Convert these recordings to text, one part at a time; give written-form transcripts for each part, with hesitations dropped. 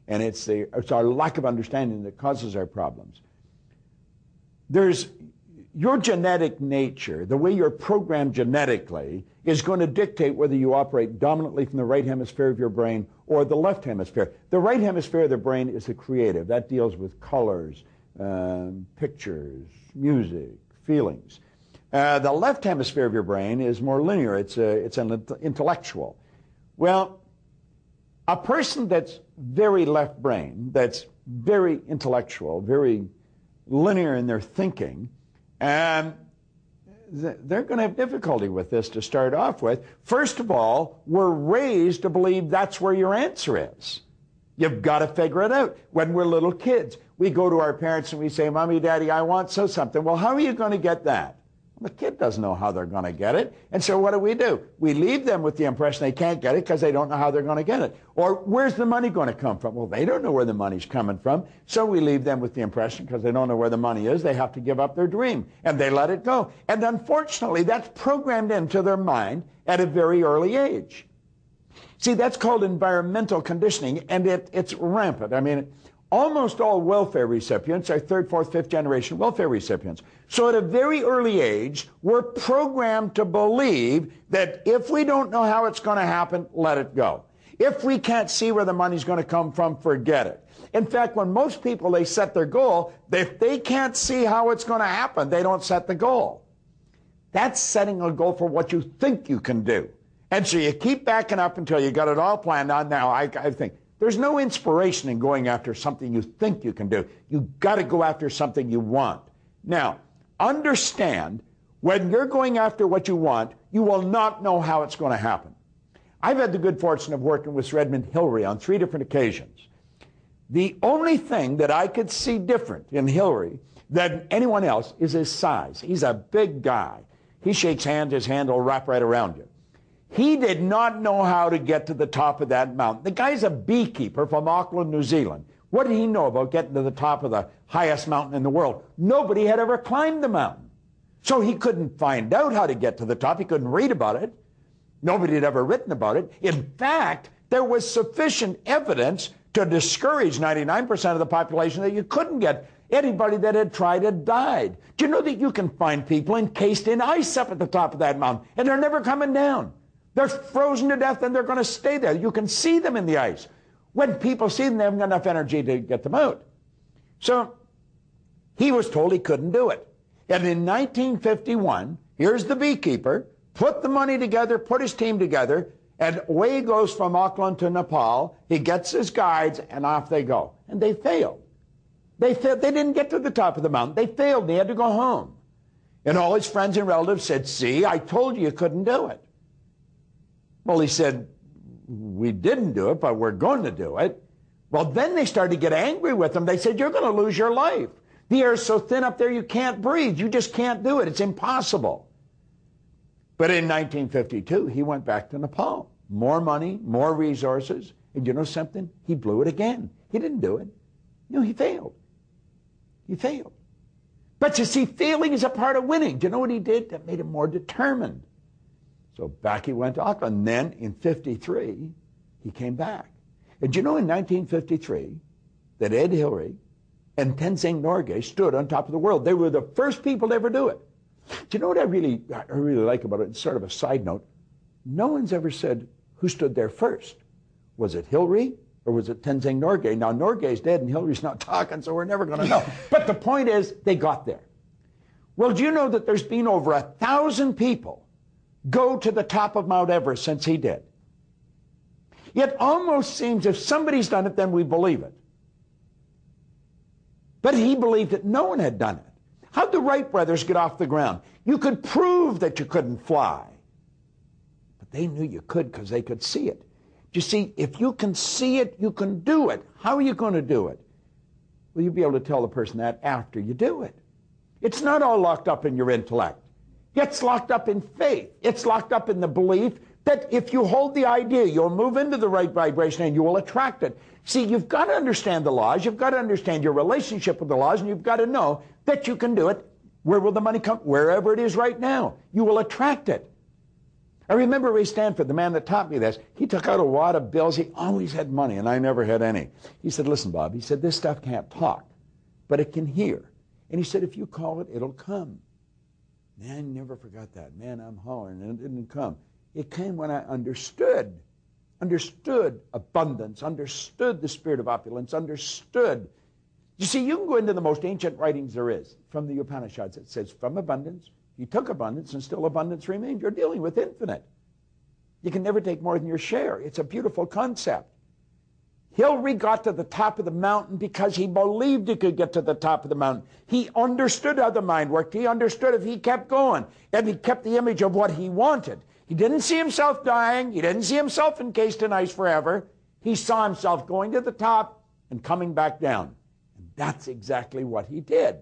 And it's our lack of understanding that causes our problems. Your genetic nature, the way you're programmed genetically, is going to dictate whether you operate dominantly from the right hemisphere of your brain or the left hemisphere. The right hemisphere of the brain is the creative. That deals with colors, pictures, music, feelings. The left hemisphere of your brain is more linear. It's an intellectual. Well, a person that's very left brain, that's very intellectual, very linear in their thinking, they're going to have difficulty with this to start off with. First of all, we're raised to believe that's where your answer is. You've got to figure it out. When we're little kids, we go to our parents and we say, Mommy, Daddy, I want something. Well, how are you going to get that? The kid doesn't know how they're going to get it. And so what do? We leave them with the impression they can't get it because they don't know how they're going to get it. Or where's the money going to come from? Well, they don't know where the money's coming from. So we leave them with the impression because they don't know where the money is, they have to give up their dream. And they let it go. And unfortunately, that's programmed into their mind at a very early age. See, that's called environmental conditioning, and it's rampant. I mean, almost all welfare recipients are third, fourth, fifth generation welfare recipients. So at a very early age, we're programmed to believe that if we don't know how it's going to happen, let it go. If we can't see where the money's going to come from, forget it. In fact, when most people, they set their goal, if they can't see how it's going to happen, they don't set the goal. That's setting a goal for what you think you can do. And so you keep backing up until you got it all planned out. Now, I think there's no inspiration in going after something you think you can do. You've got to go after something you want. Now, understand, when you're going after what you want, you will not know how it's going to happen. I've had the good fortune of working with Sir Edmund Hillary on 3 different occasions. The only thing that I could see different in Hillary than anyone else is his size. He's a big guy. He shakes hands, his hand will wrap right around you. He did not know how to get to the top of that mountain. The guy's a beekeeper from Auckland, New Zealand. What did he know about getting to the top of the highest mountain in the world? Nobody had ever climbed the mountain. So he couldn't find out how to get to the top. He couldn't read about it. Nobody had ever written about it. In fact, there was sufficient evidence to discourage 99% of the population that you couldn't get. Anybody that had tried had died. Do you know that you can find people encased in ice up at the top of that mountain, and they're never coming down? They're frozen to death, and they're going to stay there. You can see them in the ice. When people see them, they haven't got enough energy to get them out. So he was told he couldn't do it. And in 1951, here's the beekeeper, put the money together, put his team together, and away he goes from Auckland to Nepal. He gets his guides, and off they go. And they failed. They failed. They didn't get to the top of the mountain. They failed, and he had to go home. And all his friends and relatives said, see, I told you couldn't do it. Well, he said, we didn't do it, but we're going to do it. Well, then they started to get angry with him. They said, you're going to lose your life. The air is so thin up there you can't breathe. You just can't do it. It's impossible. But in 1952, he went back to Nepal. More money, more resources. And you know something? He blew it again. He didn't do it. No, he failed. He failed. But you see, failing is a part of winning. Do you know what he did? That made him more determined. So back he went to Auckland. Then in 53, he came back. And you know in 1953 that Ed Hillary and Tenzing Norgay stood on top of the world. They were the first people to ever do it. Do you know what I really like about it? It's sort of a side note. No one's ever said who stood there first. Was it Hillary or was it Tenzing Norgay? Now Norgay's dead and Hillary's not talking, so we're never going to know. But the point is, they got there. Well, do you know that there's been over 1,000 people go to the top of Mount Everest since he did? It almost seems if somebody's done it, then we believe it. But he believed that no one had done it. How'd the Wright brothers get off the ground? You could prove that you couldn't fly. But they knew you could because they could see it. You see, if you can see it, you can do it. How are you going to do it? Well, you'll be able to tell the person that after you do it. It's not all locked up in your intellect. It's locked up in faith. It's locked up in the belief that if you hold the idea, you'll move into the right vibration and you will attract it. See, you've got to understand the laws. You've got to understand your relationship with the laws, and you've got to know that you can do it. Where will the money come? Wherever it is right now. You will attract it. I remember Ray Stanford, the man that taught me this. He took out a wad of bills. He always had money, and I never had any. He said, listen, Bob, he said, this stuff can't talk, but it can hear. And he said, if you call it, it'll come. Man, I never forgot that. Man, I'm hollering, and it didn't come. It came when I understood abundance, understood the spirit of opulence, understood. You see, you can go into the most ancient writings there is, from the Upanishads. It says, from abundance, he took abundance, and still abundance remained. You're dealing with infinite. You can never take more than your share. It's a beautiful concept. Hilary got to the top of the mountain because he believed he could get to the top of the mountain. He understood how the mind worked. He understood if he kept going, and he kept the image of what he wanted. He didn't see himself dying. He didn't see himself encased in ice forever. He saw himself going to the top and coming back down. And that's exactly what he did.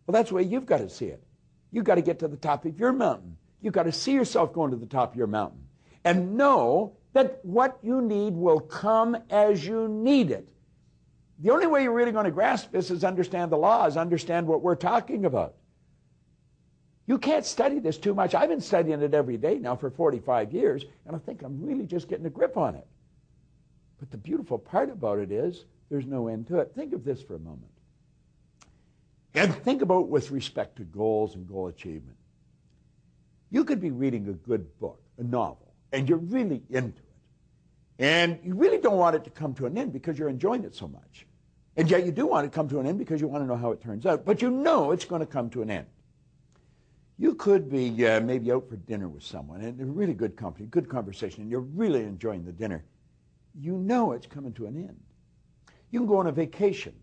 Well, that's the way you've got to see it. You've got to get to the top of your mountain. You've got to see yourself going to the top of your mountain and know that what you need will come as you need it. The only way you're really going to grasp this is understand the laws, understand what we're talking about. You can't study this too much. I've been studying it every day now for 45 years, and I think I'm really just getting a grip on it. But the beautiful part about it is there's no end to it. Think of this for a moment. And think about with respect to goals and goal achievement. You could be reading a good book, a novel, and you're really into it. And you really don't want it to come to an end because you're enjoying it so much. And yet you do want it to come to an end because you want to know how it turns out. But you know it's going to come to an end. You could be maybe out for dinner with someone, and a really good company, good conversation, and you're really enjoying the dinner. You know it's coming to an end. You can go on a vacation,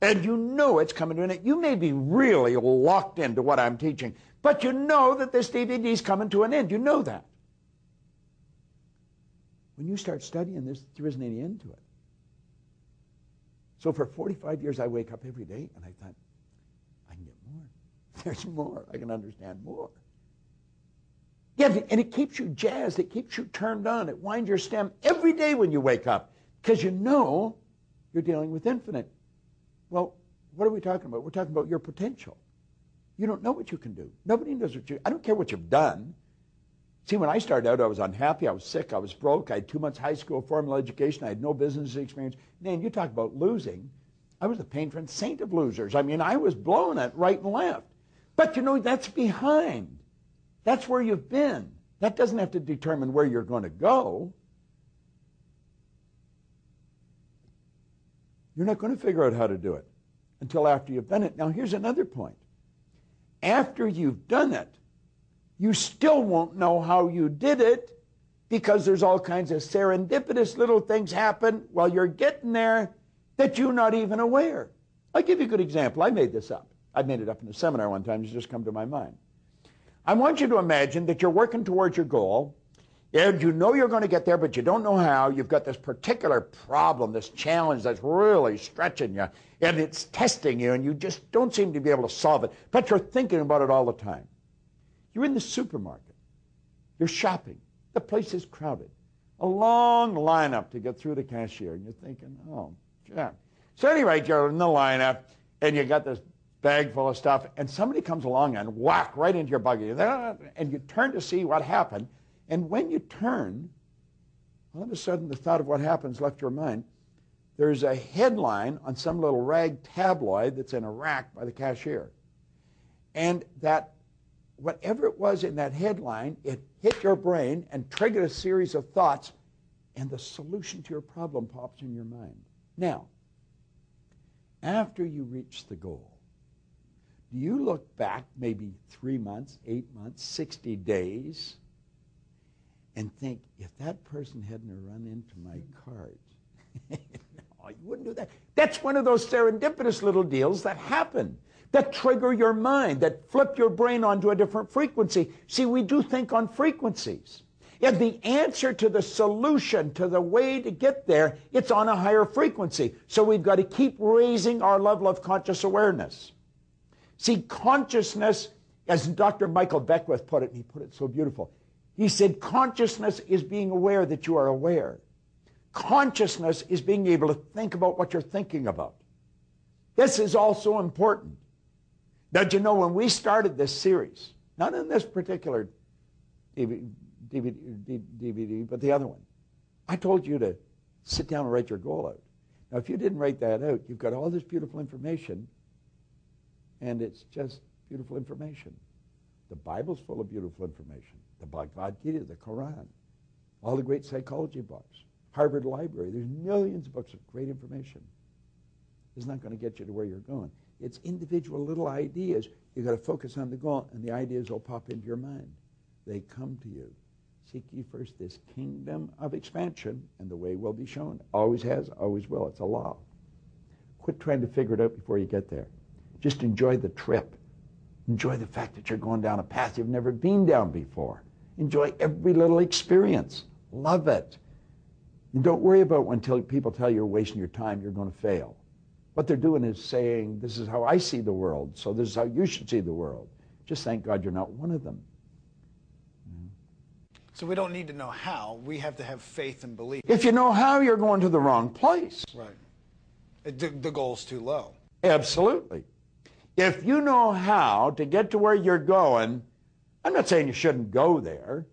and you know it's coming to an end. You may be really locked into what I'm teaching, but you know that this DVD is coming to an end. You know that. When you start studying this, there isn't any end to it. So for 45 years, I wake up every day, and I thought, I can get more. There's more. I can understand more. Yeah, and it keeps you jazzed. It keeps you turned on. It winds your stem every day when you wake up because you know you're dealing with infinite. Well, what are we talking about? We're talking about your potential. You don't know what you can do. Nobody knows what you... I don't care what you've done. See, when I started out, I was unhappy. I was sick. I was broke. I had 2 months high school formal education. I had no business experience. Man, you talk about losing. I was the patron saint of losers. I mean, I was blowing it right and left. But, you know, that's behind. That's where you've been. That doesn't have to determine where you're going to go. You're not going to figure out how to do it until after you've done it. Now, here's another point. After you've done it, you still won't know how you did it because there's all kinds of serendipitous little things happen while you're getting there that you're not even aware. I'll give you a good example. I made this up. I made it up in a seminar one time. It's just come to my mind. I want you to imagine that you're working towards your goal, and you know you're going to get there, but you don't know how. You've got this particular problem, this challenge that's really stretching you, and it's testing you, and you just don't seem to be able to solve it, but you're thinking about it all the time. You're in the supermarket. You're shopping. The place is crowded. A long lineup to get through the cashier, and you're thinking, oh, yeah. So anyway, you're in the lineup, and you got this bag full of stuff, and somebody comes along and whack right into your buggy, and you turn to see what happened, and when you turn, all of a sudden the thought of what happens left your mind. There's a headline on some little rag tabloid that's in a rack by the cashier, and that whatever it was in that headline, it hit your brain and triggered a series of thoughts, and the solution to your problem pops in your mind. Now, after you reach the goal, do you look back maybe 3 months, 8 months, 60 days, and think, if that person hadn't run into my cart, no, you wouldn't do that. That's one of those serendipitous little deals that happen, that trigger your mind, that flip your brain onto a different frequency. See, we do think on frequencies. And the answer to the solution, to the way to get there, it's on a higher frequency. So we've got to keep raising our level of conscious awareness. See, consciousness, as Dr. Michael Beckwith put it, and he put it so beautiful, he said, consciousness is being aware that you are aware. Consciousness is being able to think about what you're thinking about. This is also important. Now, you know, when we started this series, not in this particular DVD, but the other one. I told you to sit down and write your goal out. Now, if you didn't write that out, you've got all this beautiful information, and it's just beautiful information. The Bible's full of beautiful information. The Bhagavad Gita, the Quran, all the great psychology books, Harvard Library. There's millions of books of great information. It's not going to get you to where you're going. It's individual little ideas. You've got to focus on the goal, and the ideas will pop into your mind. They come to you. Seek ye first this kingdom of expansion, and the way will be shown. Always has, always will. It's a law. Quit trying to figure it out before you get there. Just enjoy the trip. Enjoy the fact that you're going down a path you've never been down before. Enjoy every little experience. Love it. And don't worry about when people tell you you're wasting your time, you're going to fail. What they're doing is saying, this is how I see the world, so this is how you should see the world. Just thank God you're not one of them. So we don't need to know how. We have to have faith and belief. If you know how, you're going to the wrong place. Right. The goal's too low. Absolutely. If you know how to get to where you're going, I'm not saying you shouldn't go there,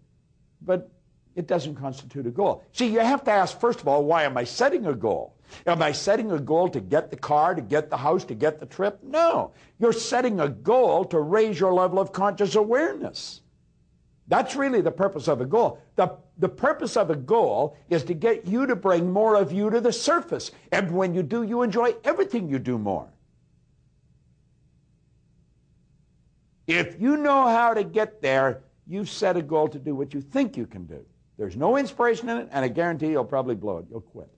but it doesn't constitute a goal. See, you have to ask, first of all, why am I setting a goal? Am I setting a goal to get the car, to get the house, to get the trip? No. You're setting a goal to raise your level of conscious awareness. That's really the purpose of a goal. The purpose of a goal is to get you to bring more of you to the surface. And when you do, you enjoy everything you do more. If you know how to get there, you've set a goal to do what you think you can do. There's no inspiration in it, and I guarantee you'll probably blow it. You'll quit.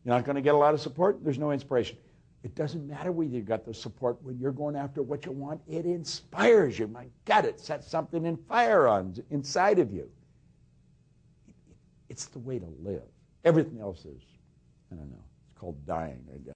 You're not going to get a lot of support. There's no inspiration. It doesn't matter whether you got the support when you're going after what you want. It inspires you. My God, it sets something in fire inside of you. It's the way to live. Everything else is, I don't know, it's called dying, I guess.